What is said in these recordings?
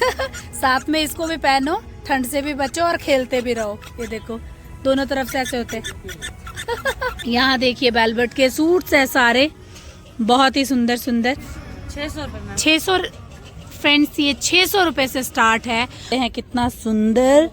साथ में इसको भी पहनो, ठंड से भी बचो और खेलते भी रहो। ये देखो दोनों तरफ से ऐसे होते हैं। यहाँ देखिए वेलवेट के सूट्स है सारे, बहुत ही सुंदर सुंदर। 600 रुपए। 600 फ्रेंड्स, ये 600 रुपए से स्टार्ट है। कितना सुंदर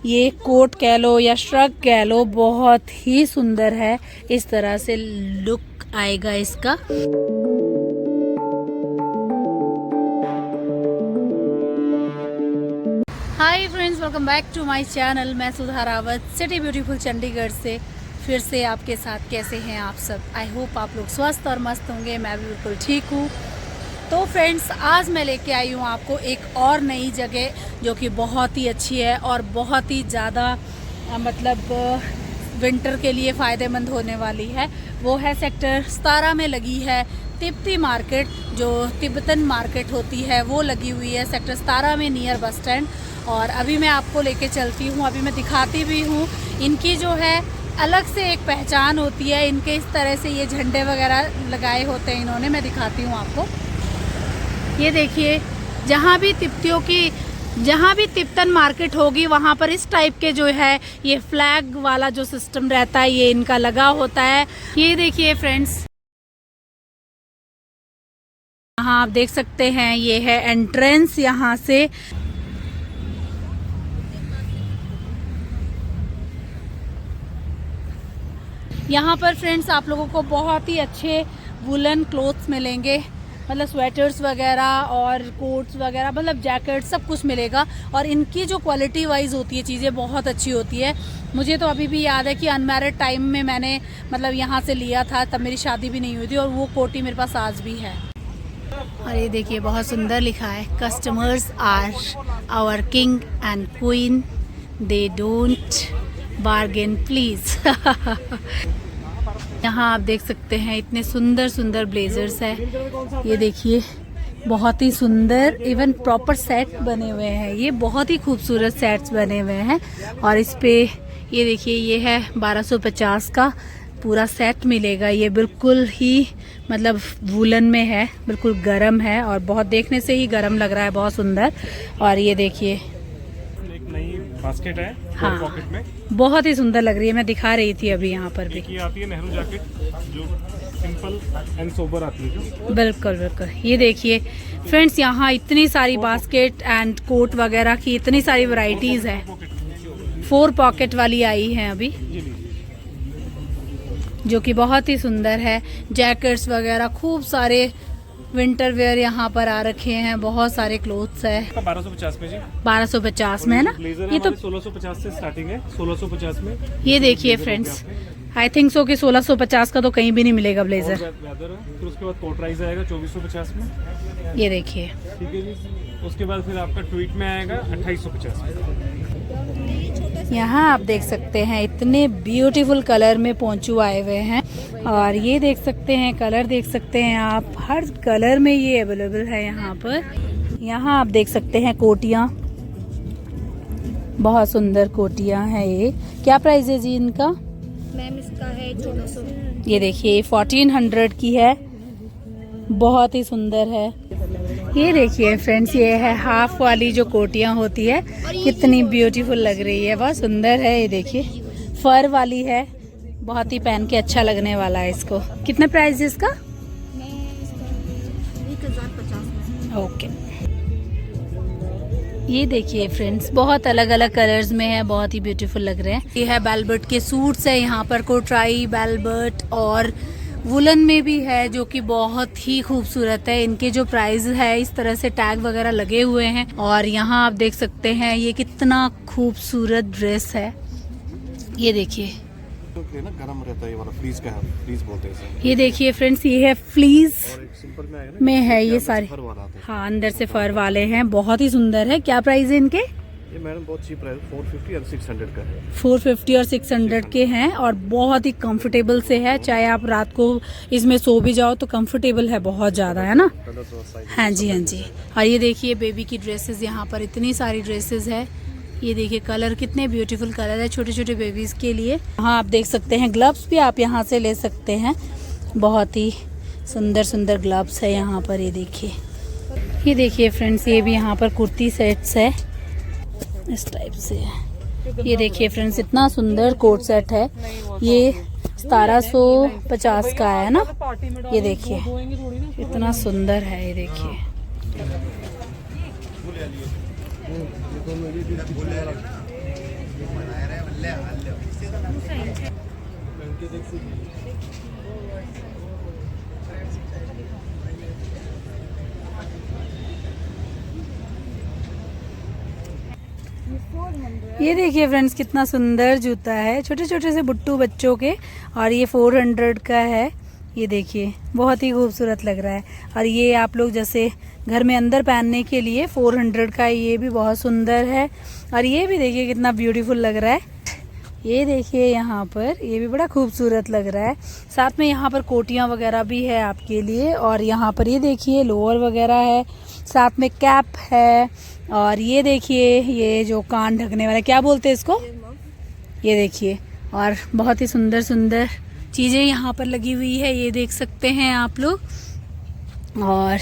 ये कोट कह लो या श्रग कह लो, बहुत ही सुंदर है। इस तरह से लुक आएगा इसका। Hi friends, welcome back to my channel. मैं सुधा रावत, सिटी ब्यूटीफुल चंडीगढ़ से फिर से आपके साथ। कैसे हैं आप सब? आई होप आप लोग स्वस्थ और मस्त होंगे। मैं भी बिल्कुल ठीक हूँ। तो फ्रेंड्स, आज मैं लेके आई हूँ आपको एक और नई जगह जो कि बहुत ही अच्छी है और बहुत ही ज़्यादा मतलब विंटर के लिए फ़ायदेमंद होने वाली है। वो है सेक्टर 17 में लगी है तिब्बती मार्केट, जो तिब्बतन मार्केट होती है वो लगी हुई है सेक्टर 17 में नियर बस स्टैंड। और अभी मैं आपको लेके चलती हूँ, अभी मैं दिखाती भी हूँ। इनकी जो है अलग से एक पहचान होती है, इनके इस तरह से ये झंडे वगैरह लगाए होते हैं इन्होंने। मैं दिखाती हूँ आपको। ये देखिए, जहाँ भी तिब्बतन मार्केट होगी वहाँ पर इस टाइप के जो है ये फ्लैग वाला जो सिस्टम रहता है ये इनका लगा होता है। ये देखिए फ्रेंड्स, यहाँ आप देख सकते हैं ये है एंट्रेंस। यहाँ से यहाँ पर फ्रेंड्स आप लोगों को बहुत ही अच्छे वुलन क्लोथ्स मिलेंगे, मतलब स्वेटर्स वगैरह और कोट्स वगैरह, मतलब जैकेट, सब कुछ मिलेगा। और इनकी जो क्वालिटी वाइज होती है चीज़ें बहुत अच्छी होती है। मुझे तो अभी भी याद है कि अनमैरिड टाइम में मैंने मतलब यहाँ से लिया था, तब मेरी शादी भी नहीं हुई थी, और वो कोटी मेरे पास आज भी है। और ये देखिए बहुत सुंदर लिखा है, customers are our king and queen, they don't bargain please. यहाँ आप देख सकते हैं इतने सुंदर सुंदर ब्लेजर्स है। ये देखिए बहुत ही सुंदर, इवन प्रॉपर सेट बने हुए हैं। ये बहुत ही खूबसूरत सेट्स बने हुए हैं। और इस पे ये देखिए, ये है 1250 का पूरा सेट मिलेगा। ये बिल्कुल ही मतलब वूलन में है, बिल्कुल गरम है और बहुत देखने से ही गरम लग रहा है, बहुत सुंदर। और ये देखिए एक नई बास्केट है, हाँ, पॉकेट में बहुत ही सुंदर लग रही है। मैं दिखा रही थी अभी यहाँ पर भी। ये आती है नेहरू जैकेट, जो सिंपल एंड सोबर आती है। बिल्कुल बिल्कुल। ये देखिए फ्रेंड्स, यहाँ इतनी सारी बास्केट एंड कोट वगैरह की इतनी सारी वैरायटीज है। 4 पॉकेट वाली आई है अभी, जो कि बहुत ही सुंदर है। जैकेट्स वगैरह खूब सारे विंटर वेयर यहाँ पर आ रखे हैं, बहुत सारे क्लोथ्स है। 1250 में जी, 1250 में है ना? ये तो 1650 से स्टार्टिंग है, 1650 में। ये देखिए फ्रेंड्स, आई थिंक सो कि 1650 का तो कहीं भी नहीं मिलेगा ब्लेजर। फिर उसके बाद कोट प्राइस आएगा 2450 में। ये देखिए, ठीक है जी। उसके बाद फिर आपका ट्वीट में आएगा 2850 में। यहाँ आप देख सकते हैं इतने ब्यूटीफुल कलर में पोंचू आए हुए हैं। और ये देख सकते हैं, कलर देख सकते हैं आप, हर कलर में ये अवेलेबल है यहाँ पर। यहाँ आप देख सकते हैं कोटियाँ, बहुत सुंदर कोटियाँ हैं। ये क्या प्राइस है जी इनका? मैम इसका है 1400। ये देखिए 1400 की है, बहुत ही सुंदर है। ये देखिए फ्रेंड्स, ये है हाफ वाली जो कोटियाँ होती है, कितनी ब्यूटीफुल लग रही है, बहुत सुंदर है। ये देखिए फर वाली है, बहुत ही पहन के अच्छा लगने वाला है इसको। कितने प्राइस है इसका? 1050। ओके। ये देखिए फ्रेंड्स, बहुत अलग अलग कलर्स में है, बहुत ही ब्यूटीफुल लग रहे हैं। ये है वेलवेट के सूट्स है यहाँ पर, कोटराई, वेलवेट और वुलन में भी है, जो कि बहुत ही खूबसूरत है। इनके जो प्राइस है इस तरह से टैग वगैरह लगे हुए हैं। और यहाँ आप देख सकते हैं ये कितना खूबसूरत ड्रेस है। ये देखिए, ना गरम रहता है, ये वाला फ्लीस का है, फ्लीस बोलते हैं इसे। ये देखिए फ्रेंड्स, ये है फ्लीस और एक सिंपल में आएगा ना, में है ये सारे। फर वाला आता है। हाँ, अंदर से फर वाले हैं, बहुत ही सुंदर है। क्या प्राइस है इनके? ये मैडम बहुत चीप प्राइस, 450 और 600 का है। 450 और 600 के हैं और बहुत ही कंफर्टेबल से है। चाहे आप रात को इसमें सो भी जाओ तो कंफर्टेबल है बहुत ज़्यादा, है ना? हाँ जी, हाँ जी। और ये देखिए बेबी की ड्रेसेस, यहाँ पर इतनी सारी ड्रेसेस है। ये देखिए कलर, कितने ब्यूटीफुल कलर है छोटे छोटे बेबीज़ के लिए। हाँ, आप देख सकते हैं ग्लव्स भी आप यहाँ से ले सकते हैं, बहुत ही सुंदर सुंदर ग्लव्स है यहाँ पर। ये देखिए, ये देखिए फ्रेंड्स, ये भी यहाँ पर कुर्ती सेट्स है इस टाइप से। ये देखिए फ्रेंड्स, इतना सुंदर कोट सेट है। ये 1750 का है ना। ये देखिए इतना सुंदर है। ये देखिए ये देखिए फ्रेंड्स, कितना सुंदर जूता है, छोटे छोटे से बुट्टू बच्चों के, और ये 400 का है। ये देखिए बहुत ही खूबसूरत लग रहा है। और ये आप लोग जैसे घर में अंदर पहनने के लिए 400 का, ये भी बहुत सुंदर है। और ये भी देखिए कितना ब्यूटीफुल लग रहा है। ये देखिए यहाँ पर ये भी बड़ा खूबसूरत लग रहा है। साथ में यहाँ पर कोटियाँ वगैरह भी है आपके लिए। और यहाँ पर ये देखिए लोअर वगैरह है, साथ में कैप है। और ये देखिए ये जो कान ढकने वाला, क्या बोलते हैं इसको, ये देखिए। और बहुत ही सुंदर सुंदर चीज़ें यहाँ पर लगी हुई है, ये देख सकते हैं आप लोग। और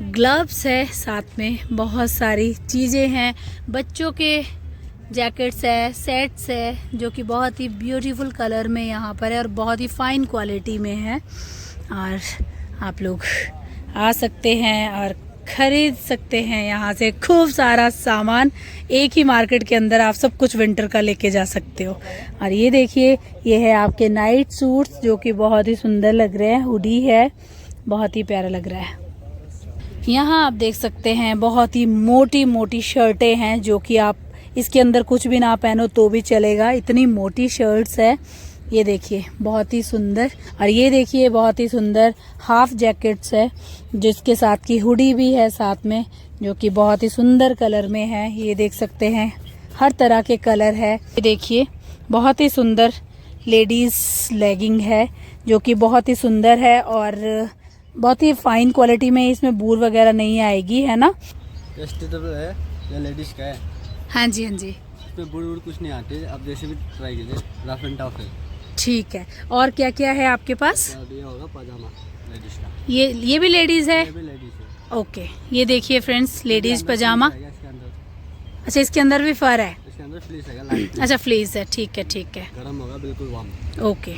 ग्लव्स है, साथ में बहुत सारी चीज़ें हैं। बच्चों के जैकेट्स है, सेट्स है, जो कि बहुत ही ब्यूटीफुल कलर में यहाँ पर है और बहुत ही फाइन क्वालिटी में है। और आप लोग आ सकते हैं और खरीद सकते हैं यहाँ से खूब सारा सामान। एक ही मार्केट के अंदर आप सब कुछ विंटर का लेके जा सकते हो। और ये देखिए ये है आपके नाइट सूट्स, जो कि बहुत ही सुंदर लग रहे हैं। हुडी है, बहुत ही प्यारा लग रहा है। यहाँ आप देख सकते हैं बहुत ही मोटी मोटी शर्टें हैं, जो कि आप इसके अंदर कुछ भी ना पहनो तो भी चलेगा, इतनी मोटी शर्ट्स है। ये देखिए बहुत ही सुंदर। और ये देखिए बहुत ही सुंदर हाफ जैकेट्स है, जिसके साथ की हुडी भी है साथ में, जो कि बहुत ही सुंदर कलर में है। ये देख सकते हैं हर तरह के कलर है। ये देखिए बहुत ही सुंदर लेडीज लेगिंग है, जो कि बहुत ही सुंदर है और बहुत ही फाइन क्वालिटी में। इसमें बूर वगैरह नहीं आएगी, है ना। स्ट्रेचेबल है, ये लेडीज का है। हाँ जी हाँ जी, इसमें बूढ़ कुछ नहीं आते, आप जैसे भी ट्राई कीजिए, रफ एंड टफ है। ठीक है। और क्या क्या है आपके पास? ये होगा पजामा लेडीज का। ये भी लेडीज है। ये भी लेडीज है। ओके, ये देखिए फ्रेंड्स लेडीज पजामा। इसके अंदर, अच्छा इसके अंदर भी फर है। इसके अंदर फ्लीस है, लाइट अच्छा फ्लीस है, ठीक है ठीक है। गर्म होगा, बिल्कुल वार्म। ओके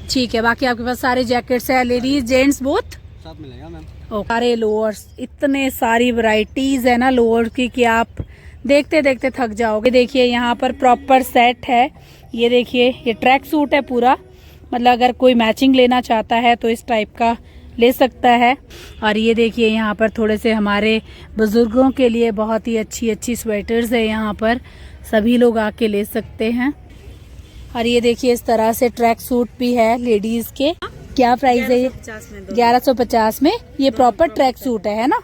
ठीक है। बाकी आपके पास सारे जैकेट्स है, लेडीज जेंट्स बोथ सब मिलेगा मैम। सारे लोअर्स, इतने सारी वैरायटीज है ना लोअर की कि आप देखते देखते थक जाओगे। देखिए यहाँ पर प्रॉपर सेट है। ये देखिए ये ट्रैक सूट है पूरा, मतलब अगर कोई मैचिंग लेना चाहता है तो इस टाइप का ले सकता है। और ये देखिए यहाँ पर थोड़े से हमारे बुजुर्गों के लिए बहुत ही अच्छी अच्छी स्वेटर्स है, यहाँ पर सभी लोग आके ले सकते हैं। और ये देखिए इस तरह से ट्रैक सूट भी है लेडीज के। क्या प्राइस है ये? 1150 में ये प्रॉपर ट्रैक सूट है ना।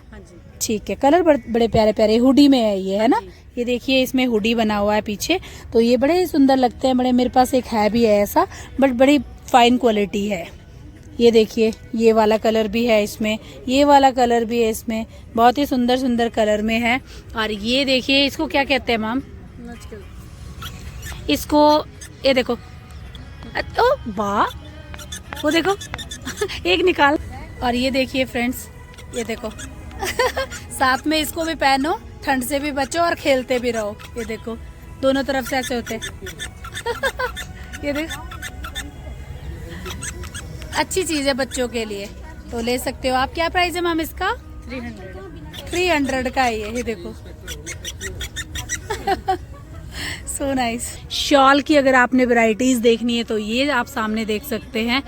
ठीक है, कलर बड़े प्यारे प्यारे हुडी में है ये, है ना। ये देखिए इसमें हुडी बना हुआ है पीछे, तो ये बड़े ही सुंदर लगते हैं। बड़े, मेरे पास एक है भी है ऐसा, बट बड़ी फाइन क्वालिटी है। ये देखिए ये वाला कलर भी है इसमें, ये वाला कलर भी है इसमें, बहुत ही सुंदर सुंदर कलर में है। और ये देखिए इसको क्या कहते हैं मैम? इसको ये देखो, ओ वाह, वो देखो एक निकाल। और ये देखिए फ्रेंड्स, ये देखो साथ में इसको भी पहनो, ठंड से भी बचो और खेलते भी रहो। ये देखो दोनों तरफ से ऐसे होते ये देखो, अच्छी चीज है बच्चों के लिए, तो ले सकते हो आप। क्या प्राइस है मैम इसका? 300 का है ये देखो सो नाइस। शॉल की अगर आपने वैरायटीज देखनी है तो ये आप सामने देख सकते हैं।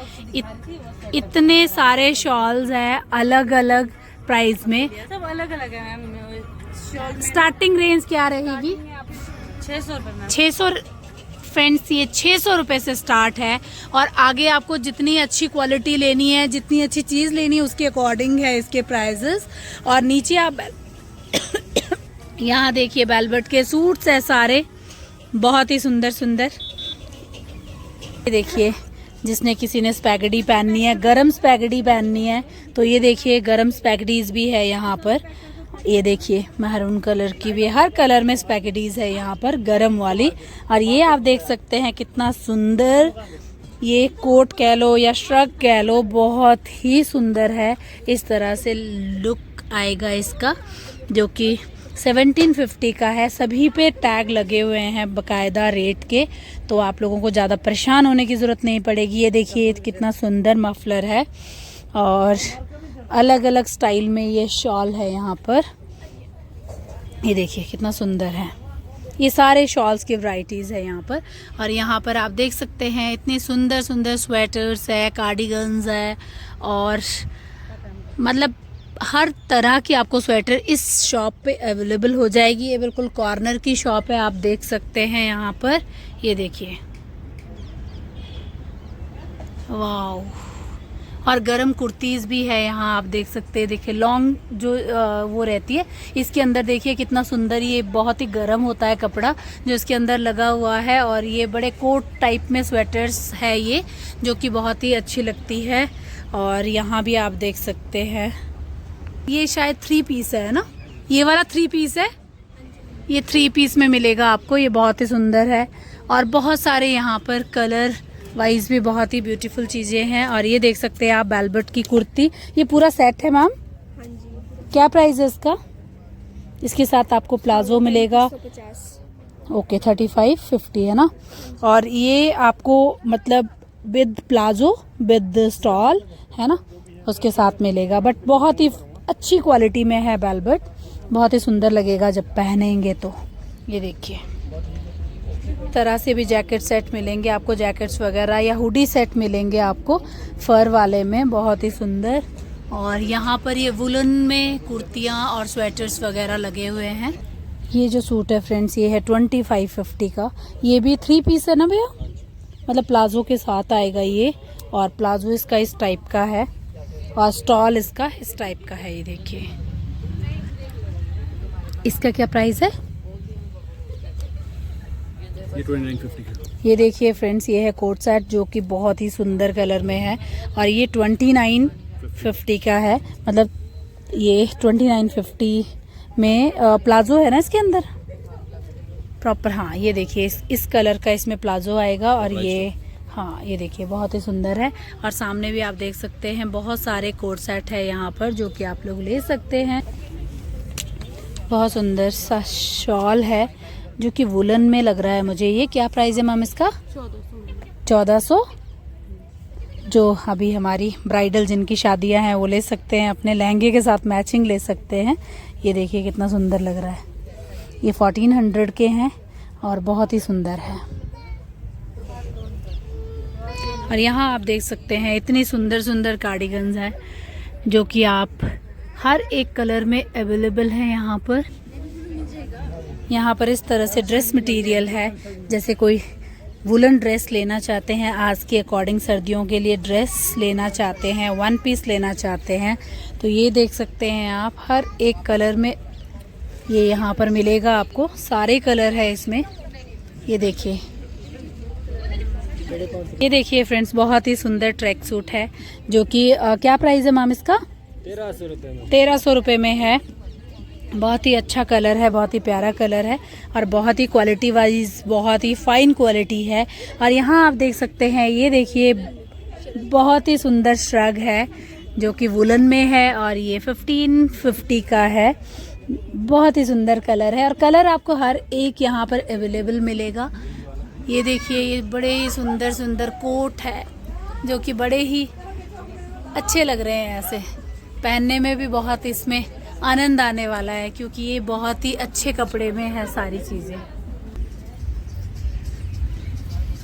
इतने सारे शॉल्स हैं अलग अलग प्राइस में, सब अलग अलग है मैम। स्टार्टिंग रेंज क्या रहेगी? 600 रुपये मैम। 600 फ्रेंड्स, ये 600 रुपये से स्टार्ट है। और आगे आपको जितनी अच्छी क्वालिटी लेनी है, जितनी अच्छी चीज़ लेनी है, उसके अकॉर्डिंग है इसके प्राइजेस। और नीचे आप यहाँ देखिए वेलवेट के सूट्स है सारे, बहुत ही सुंदर सुंदर। ये देखिए जिसने किसी ने स्पैगेटी पहननी है, गरम स्पैगेटी पहननी है, तो ये देखिए गरम स्पैगेटीज भी है यहाँ पर। ये देखिए महरून कलर की भी, हर कलर में स्पैगेटीज है यहाँ पर गरम वाली। और ये आप देख सकते हैं कितना सुंदर, ये कोट कह लो या श्रग कह लो, बहुत ही सुंदर है। इस तरह से लुक आएगा इसका, जो कि 1750 का है। सभी पे टैग लगे हुए हैं बकायदा रेट के, तो आप लोगों को ज़्यादा परेशान होने की ज़रूरत नहीं पड़ेगी। ये देखिए कितना सुंदर मफलर है और अलग अलग स्टाइल में ये शॉल है यहाँ पर। ये देखिए कितना सुंदर है। ये सारे शॉल्स की वैरायटीज़ है यहाँ पर। और यहाँ पर आप देख सकते हैं इतने सुंदर सुंदर स्वेटर्स है, कार्डिगन्स है, और मतलब हर तरह की आपको स्वेटर इस शॉप पे अवेलेबल हो जाएगी। ये बिल्कुल कॉर्नर की शॉप है, आप देख सकते हैं यहाँ पर। ये देखिए, वाओ। और गरम कुर्तीज़ भी है यहाँ, आप देख सकते हैं। देखिए लॉन्ग जो वो रहती है, इसके अंदर देखिए कितना सुंदर, ये बहुत ही गर्म होता है कपड़ा जो इसके अंदर लगा हुआ है। और ये बड़े कोट टाइप में स्वेटर्स है ये, जो कि बहुत ही अच्छी लगती है। और यहाँ भी आप देख सकते हैं, ये शायद 3 पीस है ना, ये वाला 3 पीस है, ये 3 पीस में मिलेगा आपको। ये बहुत ही सुंदर है और बहुत सारे यहाँ पर कलर वाइज भी बहुत ही ब्यूटीफुल चीज़ें हैं। और ये देख सकते हैं आप वेलवेट की कुर्ती, ये पूरा सेट है मैम। क्या प्राइस है इसका? इसके साथ आपको प्लाजो मिलेगा। ओके 3550 है ना। और ये आपको मतलब विद प्लाजो विद स्टॉल है ना, उसके साथ मिलेगा। बट बहुत ही अच्छी क्वालिटी में है वेलवेट, बहुत ही सुंदर लगेगा जब पहनेंगे तो। ये देखिए तरह से भी जैकेट सेट मिलेंगे आपको, जैकेट्स वगैरह या हुडी सेट मिलेंगे आपको फर वाले में, बहुत ही सुंदर। और यहाँ पर ये वुलन में कुर्तियाँ और स्वेटर्स वगैरह लगे हुए हैं। ये जो सूट है फ्रेंड्स, ये है 2550 का। ये भी 3 पीस है ना भैया, मतलब प्लाजो के साथ आएगा ये। और प्लाजो इसका इस टाइप का है और स्टॉल इसका इस टाइप का है। ये देखिए, इसका क्या प्राइस है? ये 2950 का। ये देखिए फ्रेंड्स, ये है कोट सेट जो कि बहुत ही सुंदर कलर में है और ये 2950 का है। मतलब ये 2950 में प्लाजो है ना इसके अंदर प्रॉपर। हाँ ये देखिए इस कलर का इसमें प्लाजो आएगा। और ये हाँ ये देखिए बहुत ही सुंदर है। और सामने भी आप देख सकते हैं बहुत सारे कोट सेट है यहाँ पर जो कि आप लोग ले सकते हैं। बहुत सुंदर सा शॉल है जो कि वुलन में लग रहा है मुझे। ये क्या प्राइस है मैम इसका? 1400। जो अभी हमारी ब्राइडल जिनकी शादियां हैं वो ले सकते हैं, अपने लहंगे के साथ मैचिंग ले सकते हैं। ये देखिए कितना सुंदर लग रहा है। ये 1400 के हैं और बहुत ही सुंदर है। और यहाँ आप देख सकते हैं इतनी सुंदर सुंदर कार्डिगन्स हैं जो कि आप हर एक कलर में अवेलेबल है यहाँ पर। यहाँ पर इस तरह से ड्रेस मटेरियल है, जैसे कोई वुलन ड्रेस लेना चाहते हैं आज के अकॉर्डिंग, सर्दियों के लिए ड्रेस लेना चाहते हैं, 1 पीस लेना चाहते हैं, तो ये देख सकते हैं आप। हर एक कलर में ये यहाँ पर मिलेगा आपको, सारे कलर है इसमें। ये देखिए, ये देखिए फ्रेंड्स बहुत ही सुंदर ट्रैक सूट है जो कि क्या प्राइस है मैम इसका? 1300 रुपये में। 1300 रुपये में है। बहुत ही अच्छा कलर है, बहुत ही प्यारा कलर है और बहुत ही क्वालिटी वाइज बहुत ही फाइन क्वालिटी है। और यहाँ आप देख सकते हैं, ये देखिए बहुत ही सुंदर श्रग है जो कि वुलन में है और ये 1550 का है। बहुत ही सुंदर कलर है और कलर आपको हर एक यहाँ पर अवेलेबल मिलेगा। ये देखिए ये बड़े ही सुंदर सुंदर कोट है जो कि बड़े ही अच्छे लग रहे हैं, ऐसे पहनने में भी बहुत इसमें आनंद आने वाला है क्योंकि ये बहुत ही अच्छे कपड़े में है सारी चीज़ें।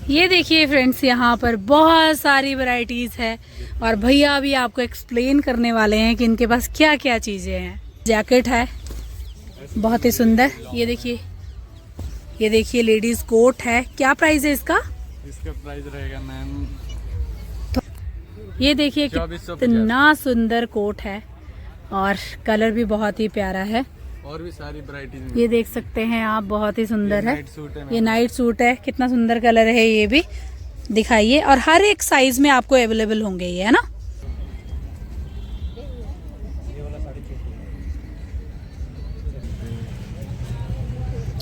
ये देखिए फ्रेंड्स यहाँ पर बहुत सारी वैरायटीज़ है और भैया अभी आपको एक्सप्लेन करने वाले हैं कि इनके पास क्या क्या चीज़ें हैं। जैकेट है बहुत ही सुंदर, ये देखिए लेडीज़ कोट है। क्या प्राइस है इसका? इसका प्राइस रहेगा मैम, ये देखिए कितना सुंदर कोट है और कलर भी बहुत ही प्यारा है। और भी सारी वैरायटीज ये देख सकते हैं आप, बहुत ही सुंदर है। ये नाइट सूट है, कितना सुंदर कलर है, ये भी दिखाइए। और हर एक साइज में आपको अवेलेबल होंगे ये, है ना।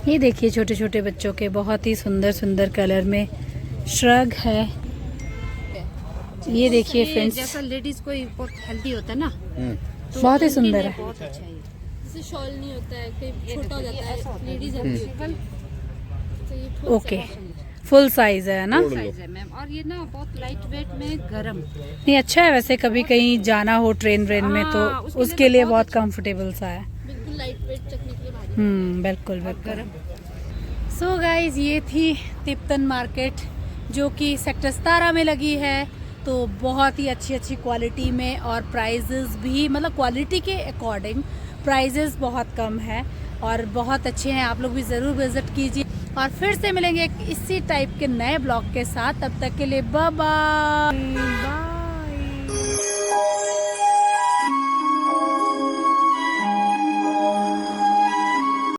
ये देखिए छोटे छोटे बच्चों के बहुत ही सुंदर सुंदर कलर में श्रग है। ये देखिए फ्रेंड्स, जैसा लेडीज कोई बहुत हेल्दी होता है ना, बहुत ही सुंदर है। बहुत अच्छा है। जैसे शॉल नहीं होता है, कहीं छोटा हो जाता है, लेडीज होती है तो ये full ओके, फुल साइज है ना? साइज है मैम, और ये ना बहुत लाइट वेट में गरम। नहीं अच्छा है वैसे, कभी कहीं जाना हो ट्रेन व्रेन में तो हाँ, उसके लिए उसके लिए तो बहुत बहुत कंफर्टेबल सा है। बिल्कुल लाइट वेट चकने के लिए भारी। बिल्कुल बिल्कुल। सो गाइज ये थी तिब्बतन मार्केट जो कि सेक्टर 17 में लगी है। तो बहुत ही अच्छी अच्छी क्वालिटी में और प्राइजेस भी, मतलब क्वालिटी के अकॉर्डिंग प्राइजेस बहुत कम है और बहुत अच्छे हैं। आप लोग भी ज़रूर विज़िट कीजिए और फिर से मिलेंगे इसी टाइप के नए ब्लॉग के साथ। तब तक के लिए बाय बाय।